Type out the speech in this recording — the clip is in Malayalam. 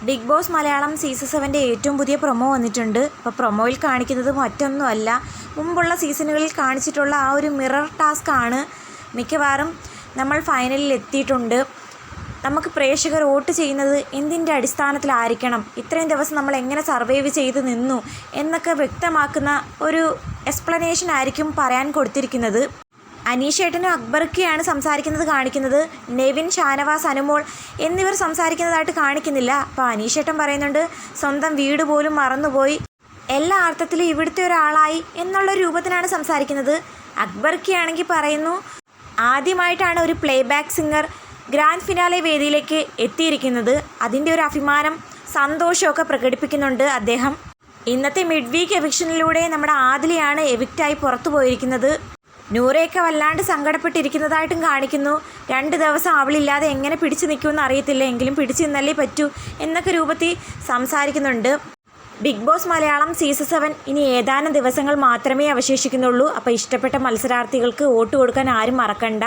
ബിഗ് ബോസ് മലയാളം സീസൺ 7ൻ്റെ ഏറ്റവും പുതിയ പ്രൊമോ വന്നിട്ടുണ്ട്. അപ്പോൾ പ്രൊമോയിൽ കാണിക്കുന്നത് മറ്റൊന്നുമല്ല, മുമ്പുള്ള സീസണുകളിൽ കാണിച്ചിട്ടുള്ള ആ ഒരു മിറർ ടാസ്ക് ആണ്. മിക്കവാറും നമ്മൾ ഫൈനലിൽ എത്തിയിട്ടുണ്ട്. നമുക്ക് പ്രേക്ഷകർ വോട്ട് ചെയ്യുന്നത് എന്തിൻ്റെ അടിസ്ഥാനത്തിലായിരിക്കണം, ഇത്രയും ദിവസം നമ്മൾ എങ്ങനെ സർവൈവ് ചെയ്ത് നിന്നു എന്നൊക്കെ വ്യക്തമാക്കുന്ന ഒരു എക്സ്പ്ലനേഷൻ ആയിരിക്കും പറയാൻ കൊടുത്തിരിക്കുന്നത്. അനീഷേട്ടനും അക്ബർക്കെയാണ് സംസാരിക്കുന്നത് കാണിക്കുന്നത്. നെവിൻ, ഷാനവാസ്, അനുമോൾ എന്നിവർ സംസാരിക്കുന്നതായിട്ട് കാണിക്കുന്നില്ല. അപ്പോൾ അനീഷേട്ടൻ പറയുന്നുണ്ട് സ്വന്തം വീട് പോലും മറന്നുപോയി, എല്ലാ അർത്ഥത്തിലും ഇവിടുത്തെ ഒരാളായി എന്നുള്ള രൂപത്തിലാണ് സംസാരിക്കുന്നത്. അക്ബർക്കെയാണെങ്കിൽ പറയുന്നു ആദ്യമായിട്ടാണ് ഒരു പ്ലേബാക്ക് സിംഗർ ഗ്രാൻഡ് ഫിനാലെ വേദിയിലേക്ക് എത്തിയിരിക്കുന്നത്. അതിൻ്റെ ഒരു അഭിമാനം, സന്തോഷമൊക്കെ പ്രകടിപ്പിക്കുന്നുണ്ട് അദ്ദേഹം. ഇന്നത്തെ മിഡ് വീക്ക് എവിക്ഷനിലൂടെ നമ്മുടെ ആദിലയാണ് എവിക്റ്റായി പുറത്തു പോയിരിക്കുന്നത്. നൂറയൊക്കെ വല്ലാണ്ട് സങ്കടപ്പെട്ടിരിക്കുന്നതായിട്ടും കാണിക്കുന്നു. 2 ദിവസം അവളില്ലാതെ എങ്ങനെ പിടിച്ചു നിൽക്കുമെന്ന് അറിയത്തില്ല, എങ്കിലും പിടിച്ചു നിന്നല്ലേ പറ്റൂ എന്നൊക്കെ രൂപത്തിൽ സംസാരിക്കുന്നുണ്ട്. ബിഗ് ബോസ് മലയാളം സീസൺ 7 ഇനി ഏതാനും ദിവസങ്ങൾ മാത്രമേ അവശേഷിക്കുന്നുള്ളൂ. അപ്പോൾ ഇഷ്ടപ്പെട്ട മത്സരാർത്ഥികൾക്ക് വോട്ട് കൊടുക്കാൻ ആരും മറക്കണ്ട.